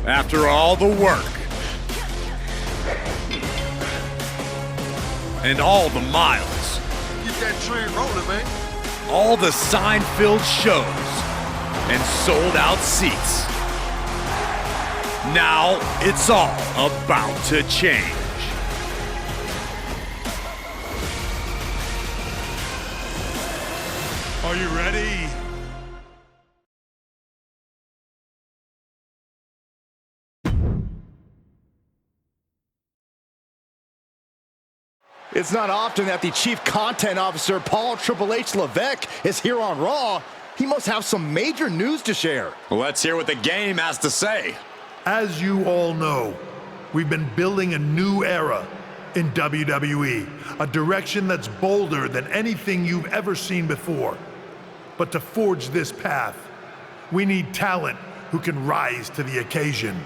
After all the work and all the miles, Get that train rolling, man. all the sign-filled shows and sold-out seats. Now it's all about to change. Are you ready? It's not often that the Chief Content Officer, Paul Triple H Levesque, is here on Raw. He must have some major news to share. Let's hear what the game has to say. As you all know, we've been building a new era in WWE, a direction that's bolder than anything you've ever seen before. But to forge this path, we need talent who can rise to the occasion.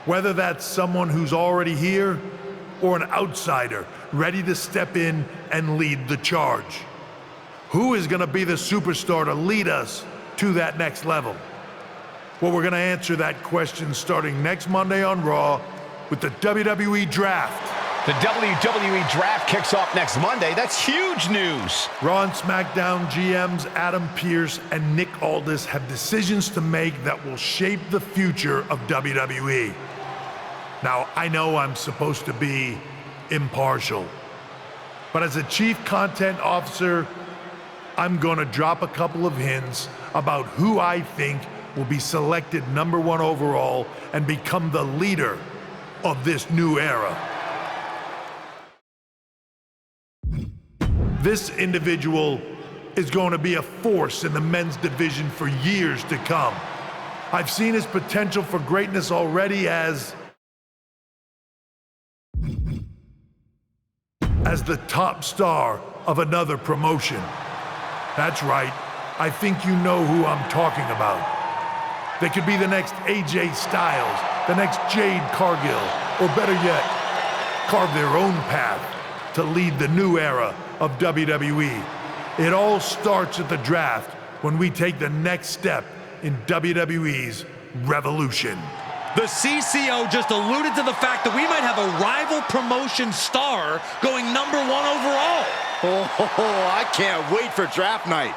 Whether that's someone who's already here or an outsider ready to step in and lead the charge. Who is going to be the superstar to lead us to that next level? Well, we're going to answer that question starting next Monday on Raw with the WWE Draft. The WWE Draft kicks off next Monday. That's huge news. Raw and SmackDown GMs Adam Pearce and Nick Aldis have decisions to make that will shape the future of WWE. Now, I know I'm supposed to be impartial, but as a Chief Content Officer, I'm going to drop a couple of hints about who I think will be selected #1 overall and become the leader of this new era. This individual is going to be a force in the men's division for years to come. I've seen his potential for greatness already as the top star of another promotion. That's right, I think you know who I'm talking about. They could be the next AJ Styles, the next Jade Cargill, or better yet, carve their own path to lead the new era of WWE. It all starts at the draft when we take the next step in WWE's revolution. The CCO just alluded to the fact that we might have a rival promotion star going #1 overall. Oh, I can't wait for draft night.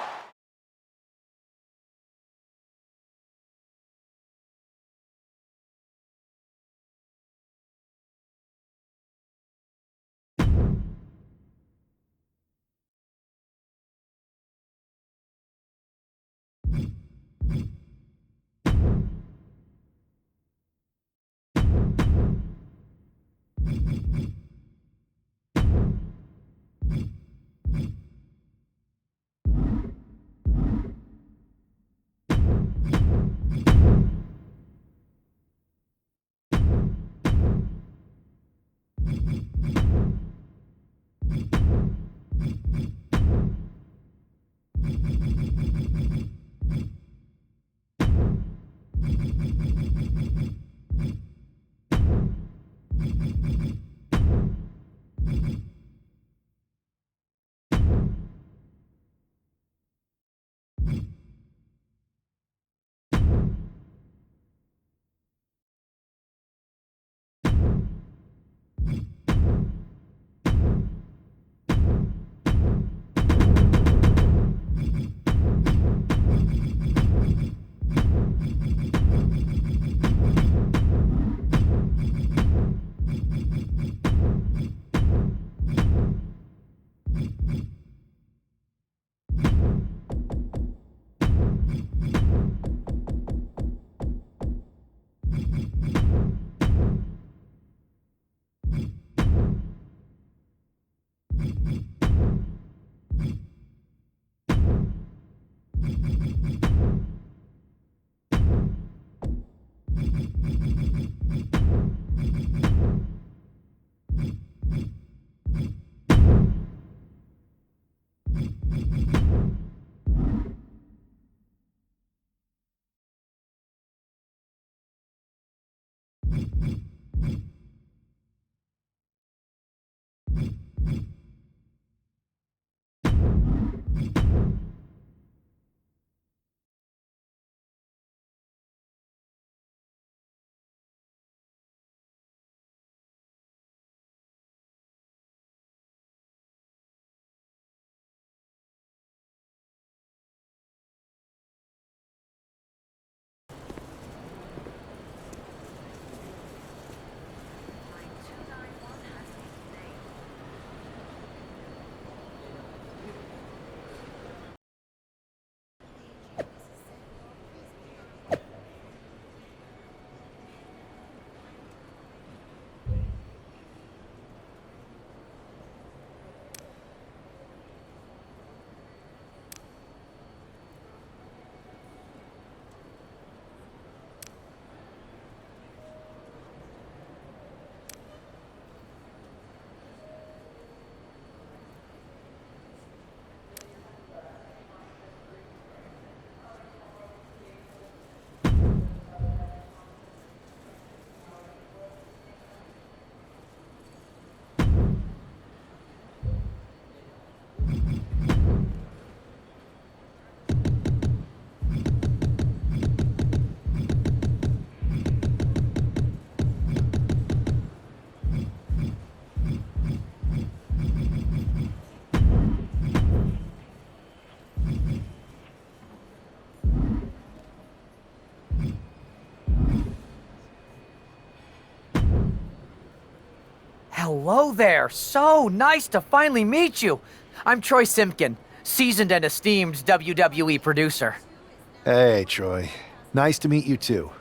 hello there. So nice to finally meet you. I'm Troy Simpkin, seasoned and esteemed WWE producer. Hey, Troy. Nice to meet you too.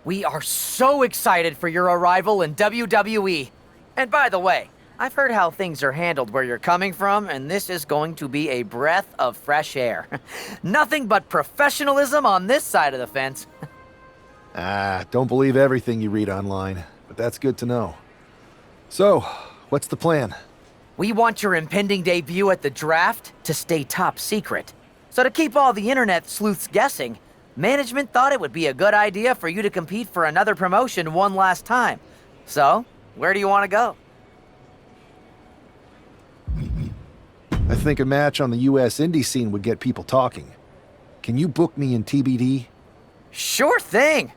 We are so excited for your arrival in WWE. And by the way, I've heard how things are handled where you're coming from, and this is going to be a breath of fresh air. Nothing but professionalism on this side of the fence. Don't believe everything you read online, but that's good to know. So, what's the plan? We want your impending debut at the draft to stay top secret. So to keep all the internet sleuths guessing, management thought it would be a good idea for you to compete for another promotion one last time. So, where do you want to go? I think a match on the US indie scene would get people talking. Can you book me in TBD? Sure thing!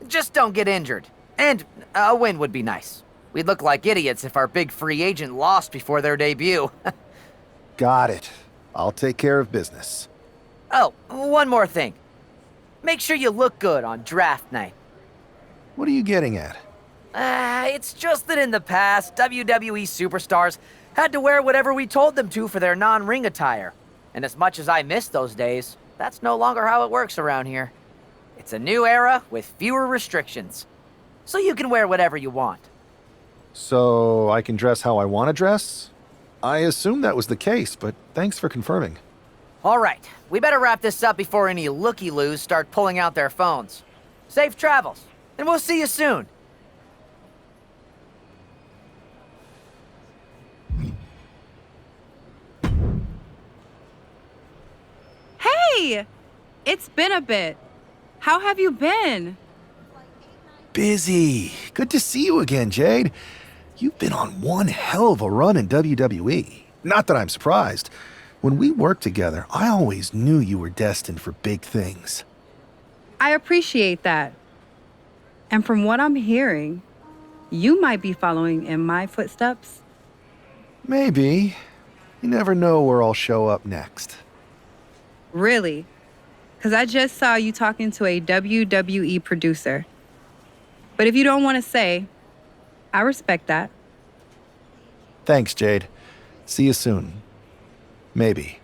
Just don't get injured. And a win would be nice. We'd look like idiots if our big free agent lost before their debut. Got it. I'll take care of business. Oh, one more thing. Make sure you look good on draft night. What are you getting at? It's just that in the past, WWE superstars had to wear whatever we told them to for their non-ring attire. And as much as I miss those days, that's no longer how it works around here. It's a new era with fewer restrictions. So you can wear whatever you want. So I can dress how I want to dress? I assumed that was the case, but thanks for confirming. All right, we better wrap this up before any looky-loos start pulling out their phones. Safe travels, and we'll see you soon. Hey! It's been a bit. How have you been? Busy. Good to see you again, Jade. You've been on one hell of a run in WWE. Not that I'm surprised. When we worked together, I always knew you were destined for big things. I appreciate that. And from what I'm hearing, you might be following in my footsteps. Maybe. You never know where I'll show up next. Really? Because I just saw you talking to a WWE producer. But if you don't want to say, I respect that. Thanks, Jade. See you soon. Maybe.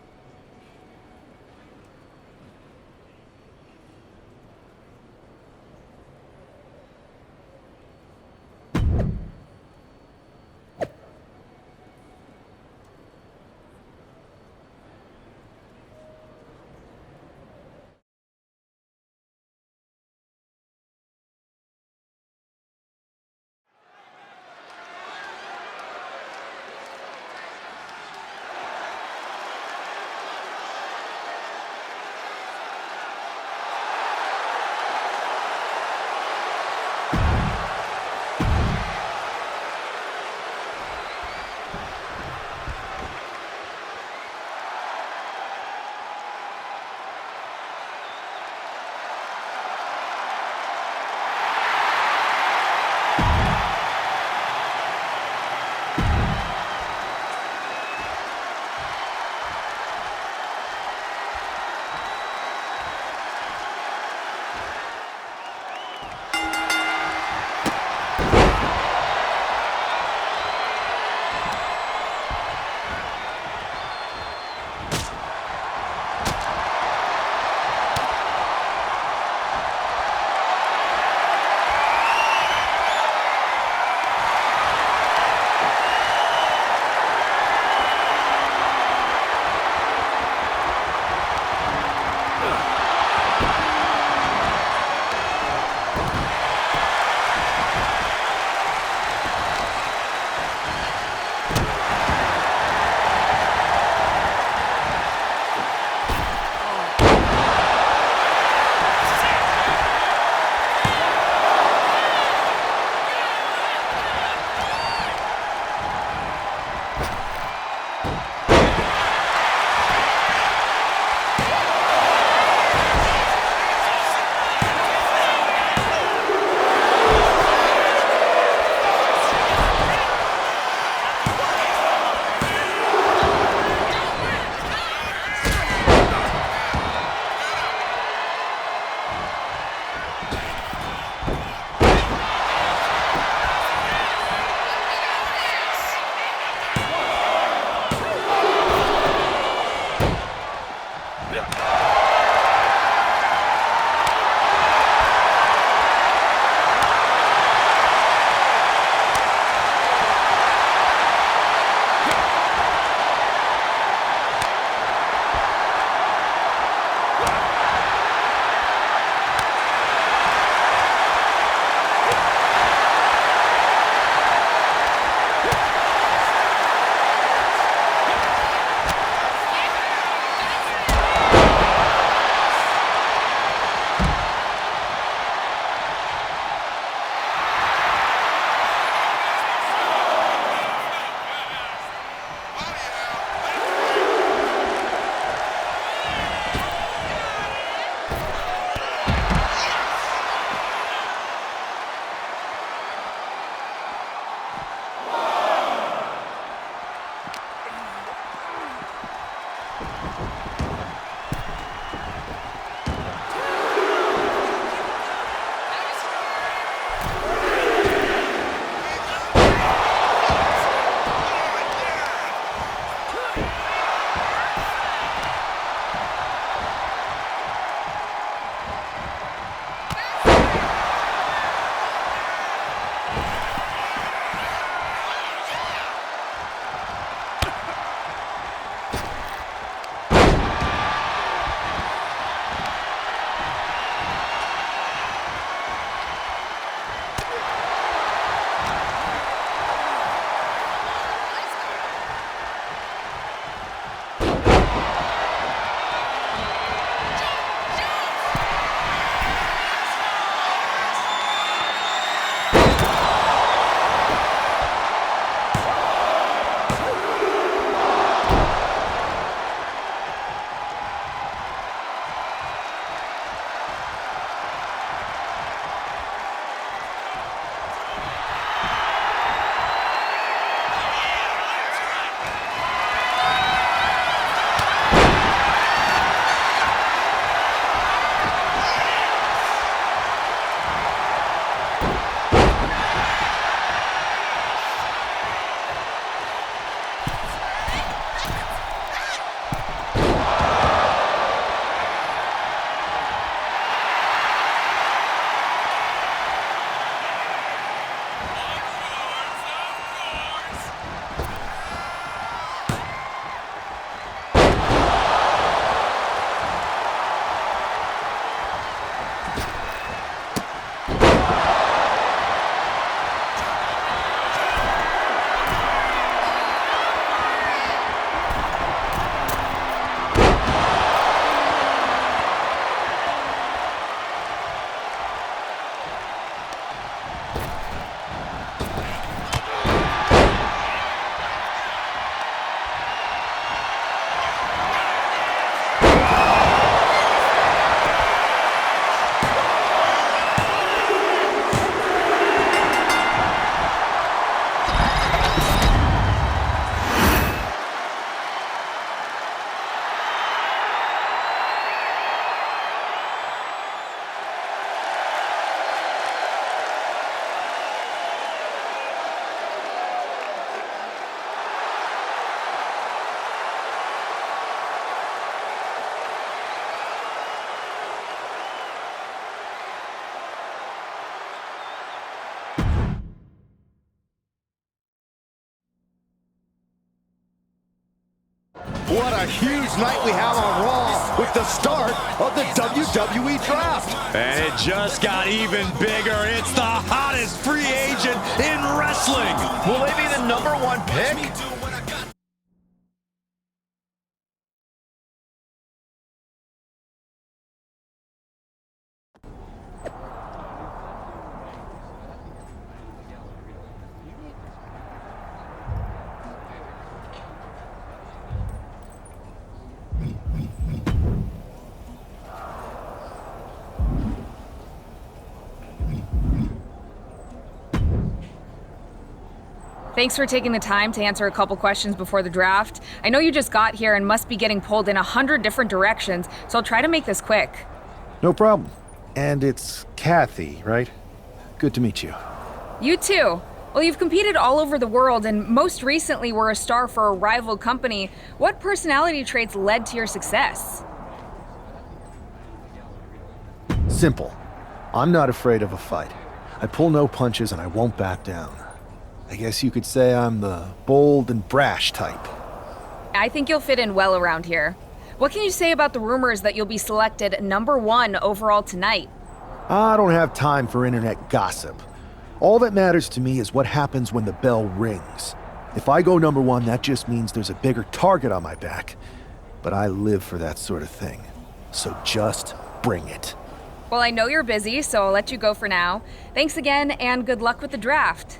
what a huge night we have on Raw with the start of the WWE Draft. And it just got even bigger. It's the hottest free agent in wrestling. Will they be the #1 pick? Thanks for taking the time to answer a couple questions before the draft. I know you just got here and must be getting pulled in 100 different directions, so I'll try to make this quick. No problem. And it's Kathy, right? Good to meet you. You too. Well, you've competed all over the world and most recently were a star for a rival company. What personality traits led to your success? Simple. I'm not afraid of a fight. I pull no punches and I won't back down. I guess you could say I'm the bold and brash type. I think you'll fit in well around here. What can you say about the rumors that you'll be selected #1 overall tonight? I don't have time for internet gossip. All that matters to me is what happens when the bell rings. If I go #1, that just means there's a bigger target on my back. But I live for that sort of thing. So just bring it. Well, I know you're busy, so I'll let you go for now. Thanks again, and good luck with the draft.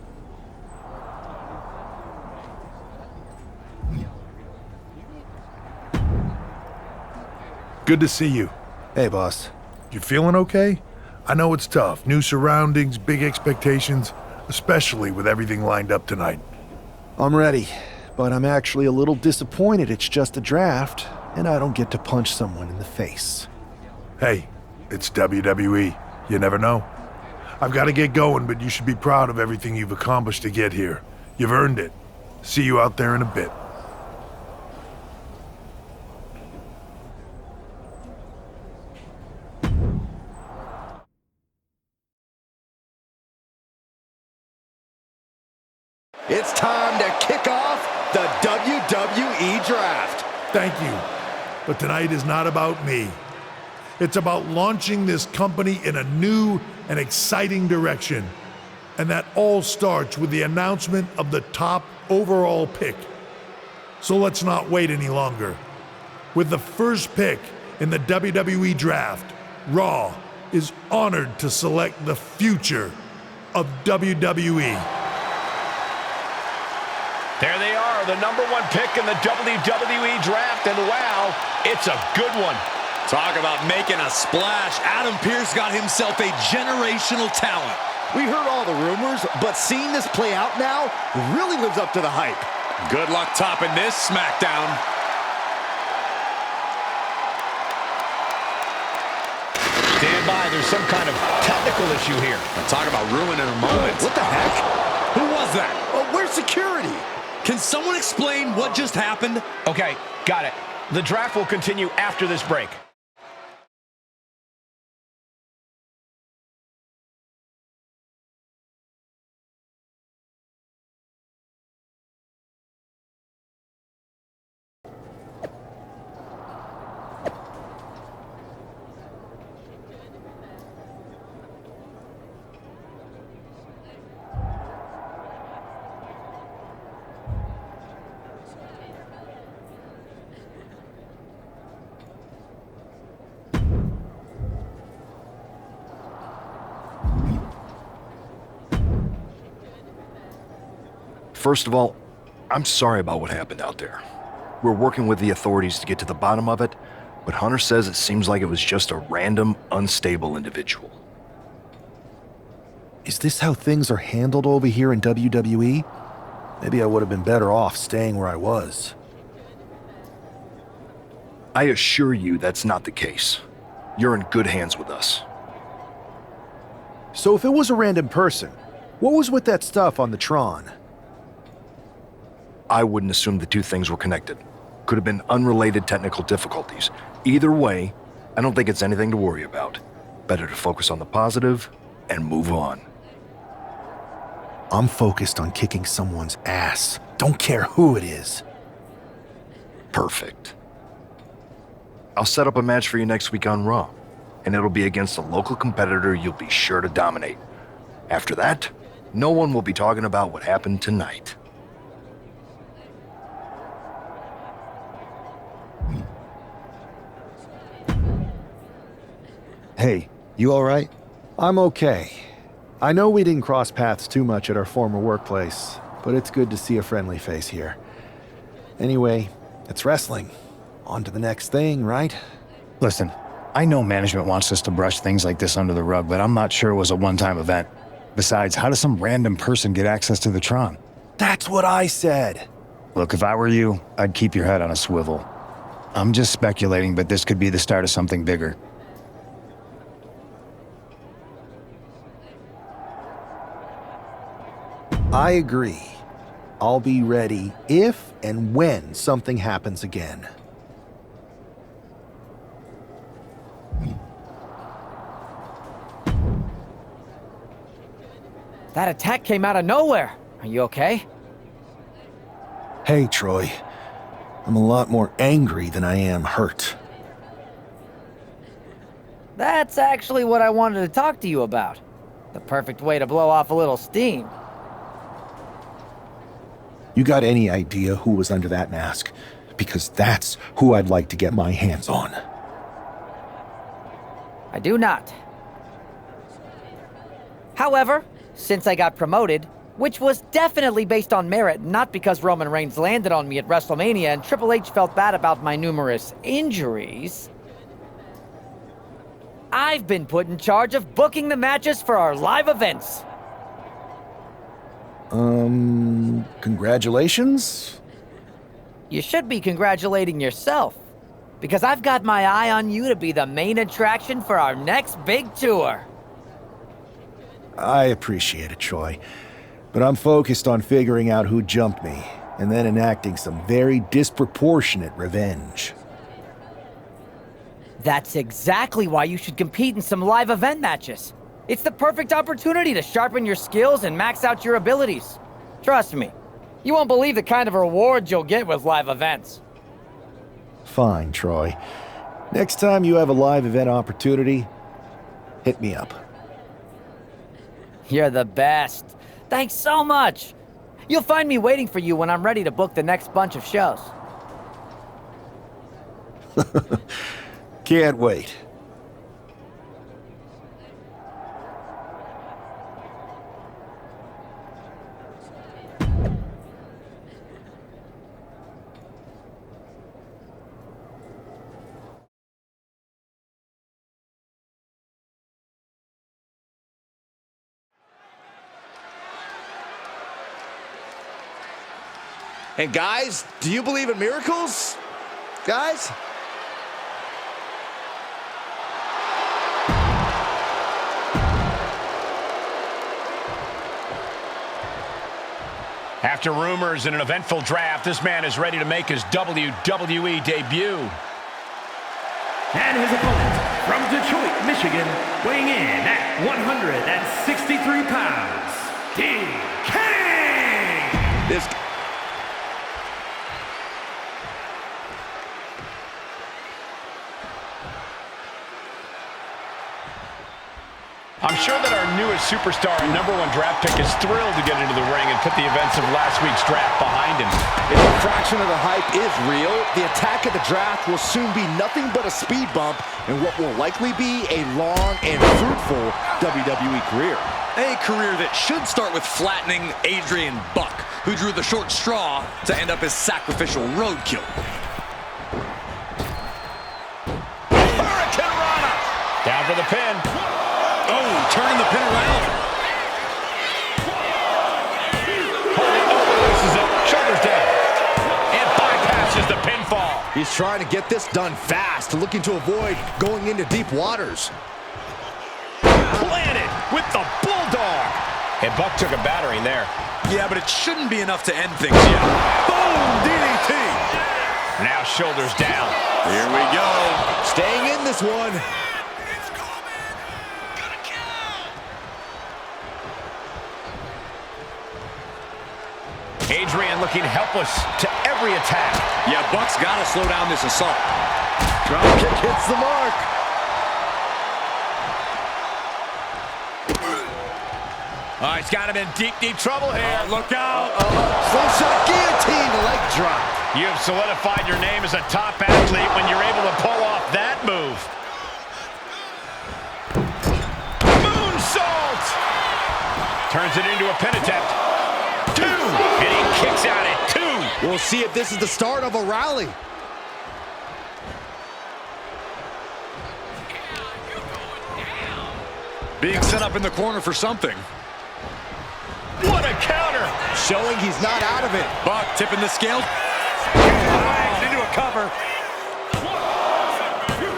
Good to see you. Hey, boss. You feeling okay? I know it's tough. New surroundings, big expectations, especially with everything lined up tonight. I'm ready, but I'm actually a little disappointed it's just a draft, and I don't get to punch someone in the face. Hey, it's WWE. You never know. I've got to get going, but you should be proud of everything you've accomplished to get here. You've earned it. See you out there in a bit. It's time to kick off the WWE Draft. Thank you. But tonight is not about me. It's about launching this company in a new and exciting direction. And that all starts with the announcement of the top overall pick. So let's not wait any longer. With the first pick in the WWE Draft, Raw is honored to select the future of WWE. There they are, the #1 pick in the WWE Draft, and wow, it's a good one. Talk about making a splash. Adam Pearce got himself a generational talent. We heard all the rumors, but seeing this play out now really lives up to the hype. Good luck topping this SmackDown. Stand by, there's some kind of technical issue here. Talk about ruining a moment. What the heck? Who was that? Oh, where's security? Can someone explain what just happened? Okay, got it. The draft will continue after this break. First of all, I'm sorry about what happened out there. We're working with the authorities to get to the bottom of it, but Hunter says it seems like it was just a random, unstable individual. Is this how things are handled over here in WWE? Maybe I would have been better off staying where I was. I assure you that's not the case. You're in good hands with us. So if it was a random person, what was with that stuff on the Tron? I wouldn't assume the two things were connected. Could have been unrelated technical difficulties. Either way, I don't think it's anything to worry about. Better to focus on the positive and move on. I'm focused on kicking someone's ass. Don't care who it is. Perfect. I'll set up a match for you next week on Raw, and it'll be against a local competitor you'll be sure to dominate. After that, no one will be talking about what happened tonight. Hey, you all right? I'm okay. I know we didn't cross paths too much at our former workplace, but it's good to see a friendly face here. Anyway, it's wrestling. On to the next thing, right? Listen, I know management wants us to brush things like this under the rug, but I'm not sure it was a one-time event. Besides, how does some random person get access to the Tron? That's what I said. Look, if I were you, I'd keep your head on a swivel. I'm just speculating, but this could be the start of something bigger. I agree. I'll be ready if and when something happens again. That attack came out of nowhere. Are you okay? Hey, Troy. I'm a lot more angry than I am hurt. That's actually what I wanted to talk to you about. The perfect way to blow off a little steam. You got any idea who was under that mask? Because that's who I'd like to get my hands on. I do not. However, since I got promoted, which was definitely based on merit, not because Roman Reigns landed on me at WrestleMania and Triple H felt bad about my numerous injuries, I've been put in charge of booking the matches for our live events. Congratulations? You should be congratulating yourself, because I've got my eye on you to be the main attraction for our next big tour. I appreciate it, Troy. But I'm focused on figuring out who jumped me, and then enacting some very disproportionate revenge. That's exactly why you should compete in some live event matches. It's the perfect opportunity to sharpen your skills and max out your abilities. Trust me, you won't believe the kind of rewards you'll get with live events. Fine, Troy. Next time you have a live event opportunity, hit me up. You're the best. Thanks so much. You'll find me waiting for you when I'm ready to book the next bunch of shows. Can't wait. And guys, do you believe in miracles? Guys? After rumors and an eventful draft, this man is ready to make his WWE debut. And his opponent, from Detroit, Michigan, weighing in at 163 pounds, D-King! This... I'm sure that our newest superstar and #1 draft pick is thrilled to get into the ring and put the events of last week's draft behind him. If a fraction of the hype is real, the attack at the draft will soon be nothing but a speed bump in what will likely be a long and fruitful WWE career. A career that should start with flattening Adrian Buck, who drew the short straw to end up as sacrificial roadkill. Hurricane Rana! Down for the pin. Oh, turning the pin around. This is it. Shoulders down. And bypasses the pinfall. He's trying to get this done fast, looking to avoid going into deep waters. Planted with the Bulldog. And Buck took a battering there. Yeah, but it shouldn't be enough to end things yet. Boom! DDT! Now shoulders down. Here we go. Staying in this one. Adrian looking helpless to every attack. Yeah, Buck's got to slow down this assault. Drop kick hits the mark. Oh, he's got him in deep, deep trouble here. Look out. Slingshot guillotine leg drop. You have solidified your name as a top athlete when you're able to pull off that move. Moonsault! Turns it into a pin attempt. 2! And he kicks out at 2. We'll see if this is the start of a rally. Being set up in the corner for something. What a counter! Showing he's not out of it. Buck tipping the scale. Into a cover.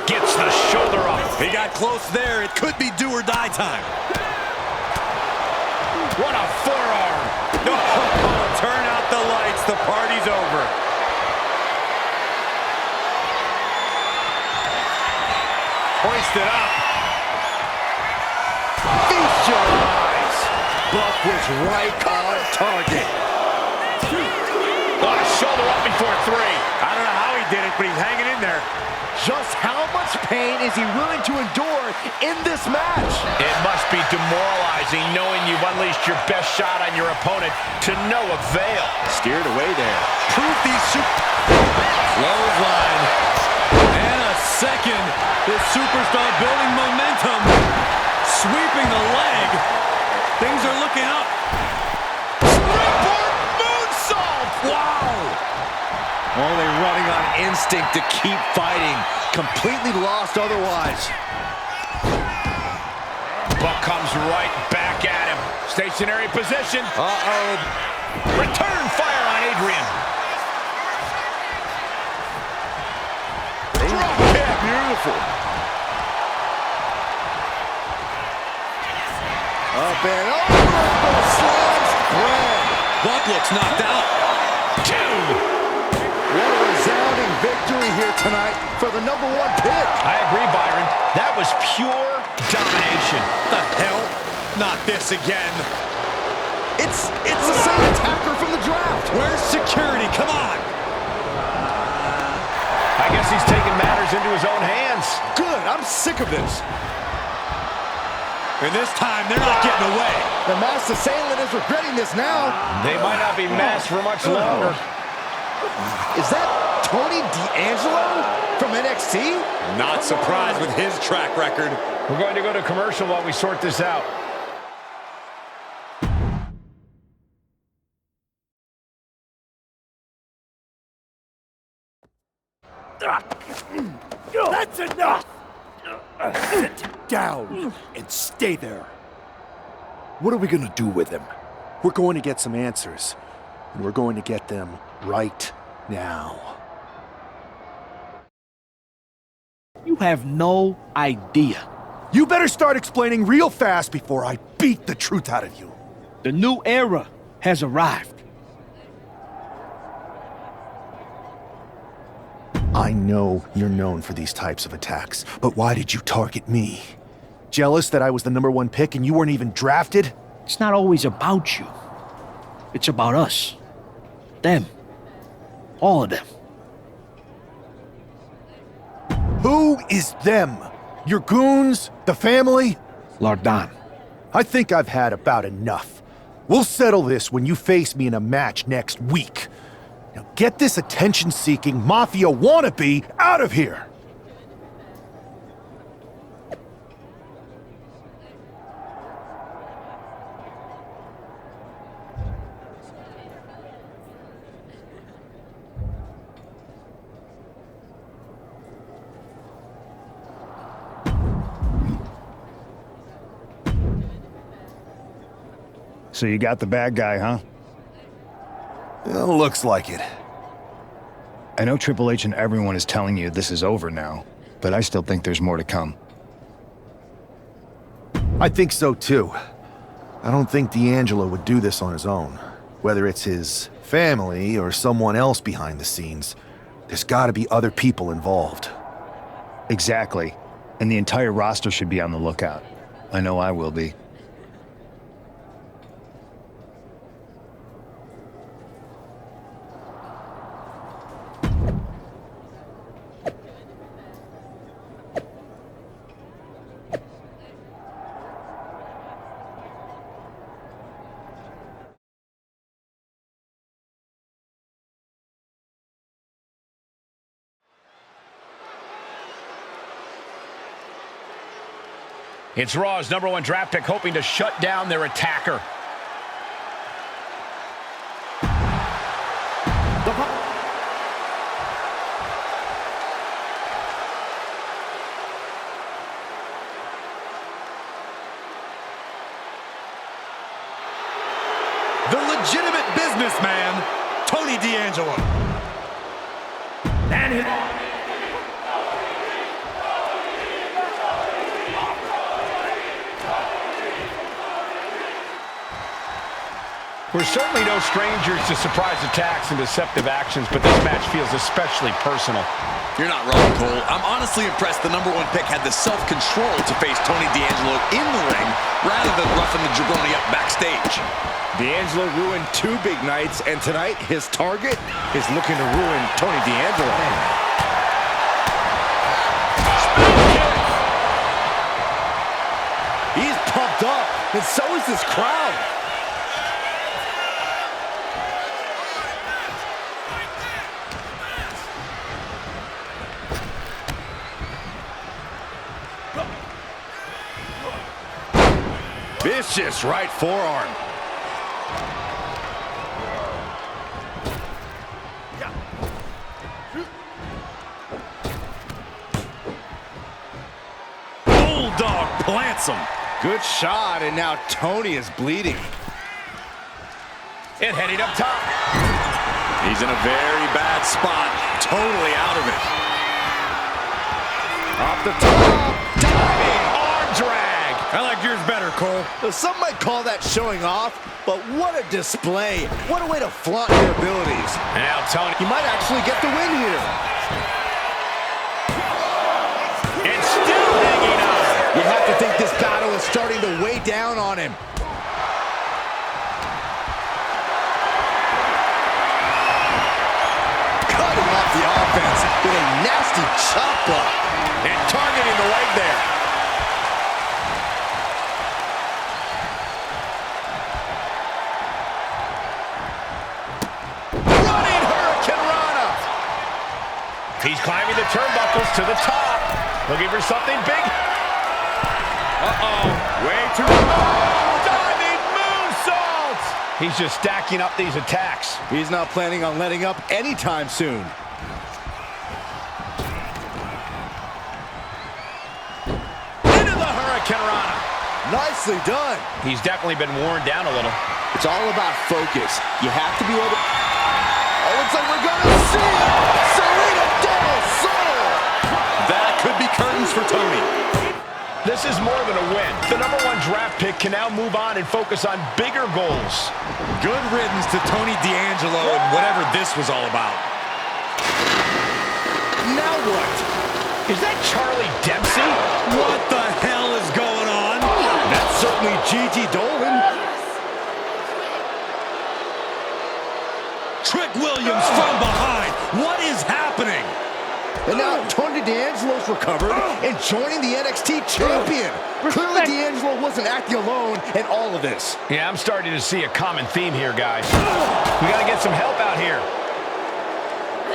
Gets the shoulder up. He got close there. It could be do or die time. What a forearm! Oh, turn out the lights. The party's over. Hoisted up. Feast your eyes. Buck was right on target. Shoulder up before 3. I don't know how he did it, but he's hanging in there. Just how much pain is he willing to endure in this match? It must be demoralizing knowing you've unleashed your best shot on your opponent to no avail. Steered away there. Prove these Clothesline. And a second. This superstar building momentum. Sweeping the leg. Things are looking up. Springboard moonsault! Wow! Only running on instinct to keep fighting. Completely lost otherwise. Buck comes right back at him. Stationary position. Uh-oh. Return fire on Adrian. Drop kick. Beautiful. Up and over. Sliced bread. Buck looks knocked out. 2. What a resounding victory here tonight for the #1 pick. I agree, Byron. That was pure domination. The hell? Not this again. It's the same attacker from the draft. Where's security? Come on. I guess he's taking matters into his own hands. Good, I'm sick of this. And this time, they're not getting away. The masked assailant is regretting this now. They might not be masked for much longer. Is that Tony D'Angelo from NXT? Not surprised with his track record. We're going to go to commercial while we sort this out. That's enough! Sit down and stay there. What are we gonna do with him? We're going to get some answers, and we're going to get them right now. You have no idea. You better start explaining real fast before I beat the truth out of you. The new era has arrived. I know you're known for these types of attacks, but why did you target me? Jealous that I was the #1 pick and you weren't even drafted? It's not always about you. It's about us. Them. All of them. Who is them? Your goons? The family? Lardan. I think I've had about enough. We'll settle this when you face me in a match next week. Now get this attention-seeking mafia wannabe out of here! So you got the bad guy, huh? Well, looks like it. I know Triple H and everyone is telling you this is over now, but I still think there's more to come. I think so too. I don't think D'Angelo would do this on his own. Whether it's his family or someone else behind the scenes, there's gotta be other people involved. Exactly. And the entire roster should be on the lookout. I know I will be. It's Raw's #1 draft pick hoping to shut down their attacker. The legitimate businessman, Tony D'Angelo. And his... We're certainly no strangers to surprise attacks and deceptive actions, but this match feels especially personal. You're not wrong, Cole. I'm honestly impressed the #1 pick had the self-control to face Tony D'Angelo in the ring rather than roughing the jabroni up backstage. D'Angelo ruined 2 big nights, and tonight his target is looking to ruin Tony D'Angelo. He's pumped up, and so is this crowd. Vicious right forearm. Bulldog plants him. Good shot, and now Tony is bleeding. And heading up top. He's in a very bad spot. Totally out of it. Off the top. Diving arm drag. I like yours better, Cole. Now, some might call that showing off, but what a display. What a way to flaunt your abilities. And now Tony. He might actually get the win here. It's still hanging on. You have to think this battle is starting to weigh down on him. Cutting off the offense with a nasty chop block. And targeting the leg there. Running Hurricane Rana. He's climbing the turnbuckles to the top. Looking for something big. Uh-oh. Way too diving moonsault. He's just stacking up these attacks. He's not planning on letting up anytime soon. Into the Hurricane Rana. Nicely done. He's definitely been worn down a little. It's all about focus. You have to be able to... Oh, looks like we're going to see Serena Del Sol. That could be curtains for Tony. This is more than a win. The #1 draft pick can now move on and focus on bigger goals. Good riddance to Tony D'Angelo and whatever this was all about. Now what? Is that Charlie Dempsey? What the hell is going on? That's certainly Gigi Dolan. Trick Williams from behind. What is happening? And now Tony D'Angelo's recovered and joining the NXT champion. Clearly D'Angelo wasn't acting alone in all of this. Yeah, I'm starting to see a common theme here, guys. We got to get some help out here.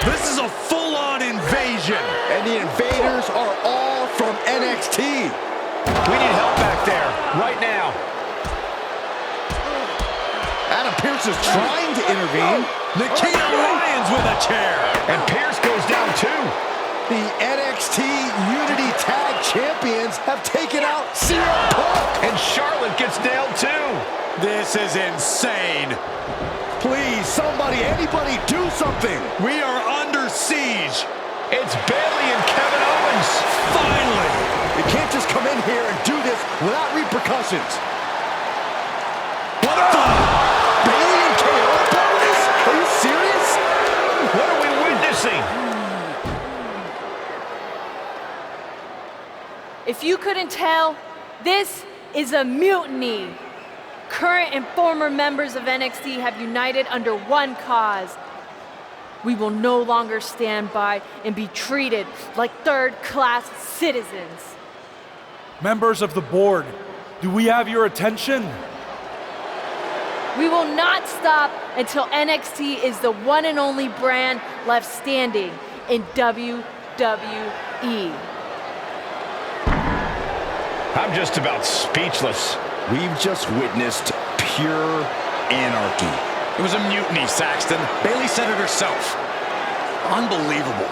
This is a full-on invasion. And the invaders are all from NXT. We need help back there, right now. Adam Pearce is trying to intervene. Nikita Lyons with a chair. And Pearce goes down too. The NXT Unity Tag Champions have taken out CM Punk. And Charlotte gets nailed too. This is insane. Please, somebody, anybody, do something. We are under siege. It's Bayley and Kevin Owens. Finally. You can't just come in here and do this without repercussions. What the? Bayley and KO bonus? Are you serious? What are we witnessing? If you couldn't tell, this is a mutiny. Current and former members of NXT have united under one cause. We will no longer stand by and be treated like third-class citizens. Members of the board, do we have your attention? We will not stop until NXT is the one and only brand left standing in WWE. I'm just about speechless. We've just witnessed pure anarchy. It was a mutiny, Saxton. Bayley said it herself. Unbelievable.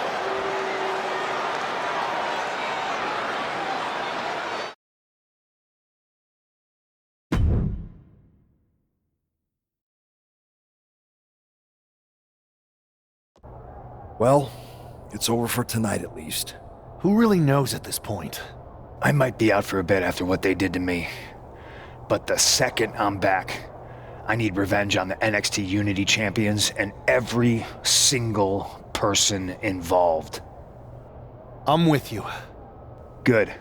Well, it's over for tonight at least. Who really knows at this point? I might be out for a bit after what they did to me. But the second I'm back, I need revenge on the NXT Unity Champions and every single person involved. I'm with you. Good.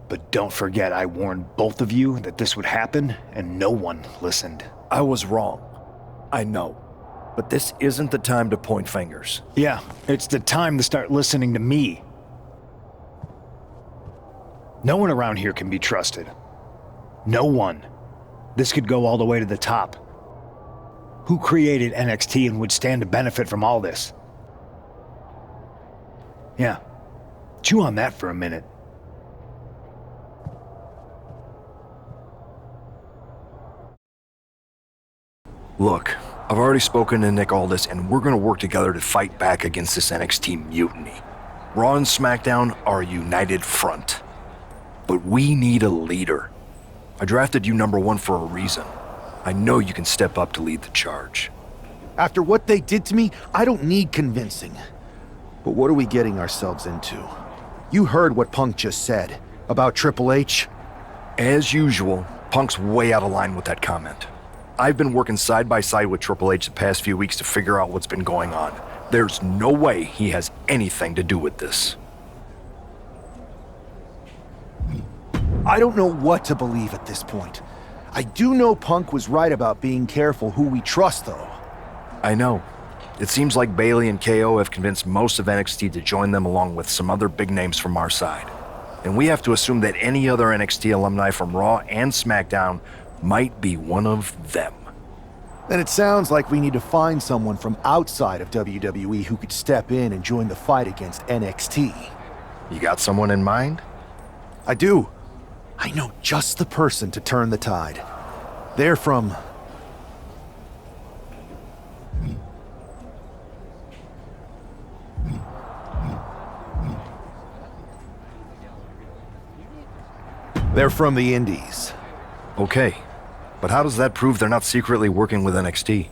But don't forget I warned both of you that this would happen, and no one listened. I was wrong. I know. But this isn't the time to point fingers. Yeah, it's the time to start listening to me. No one around here can be trusted. No one. This could go all the way to the top. Who created NXT and would stand to benefit from all this? Yeah. Chew on that for a minute. Look, I've already spoken to Nick Aldis, and we're gonna work together to fight back against this NXT mutiny. Raw and SmackDown are a united front. But we need a leader. I drafted you #1 for a reason. I know you can step up to lead the charge. After what they did to me, I don't need convincing. But what are we getting ourselves into? You heard what Punk just said about Triple H. As usual, Punk's way out of line with that comment. I've been working side by side with Triple H the past few weeks to figure out what's been going on. There's no way he has anything to do with this. I don't know what to believe at this point. I do know Punk was right about being careful who we trust, though. I know. It seems like Bayley and KO have convinced most of NXT to join them along with some other big names from our side. And we have to assume that any other NXT alumni from Raw and SmackDown might be one of them. Then it sounds like we need to find someone from outside of WWE who could step in and join the fight against NXT. You got someone in mind? I do. I know just the person to turn the tide. They're from... They're from the Indies. Okay, but how does that prove they're not secretly working with NXT?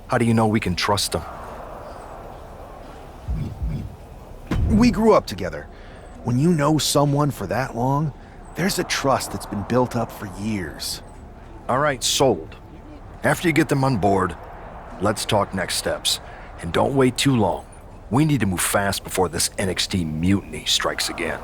How do you know we can trust them? We grew up together. When you know someone for that long, there's a trust that's been built up for years. All right, sold. After you get them on board, let's talk next steps. And don't wait too long. We need to move fast before this NXT mutiny strikes again.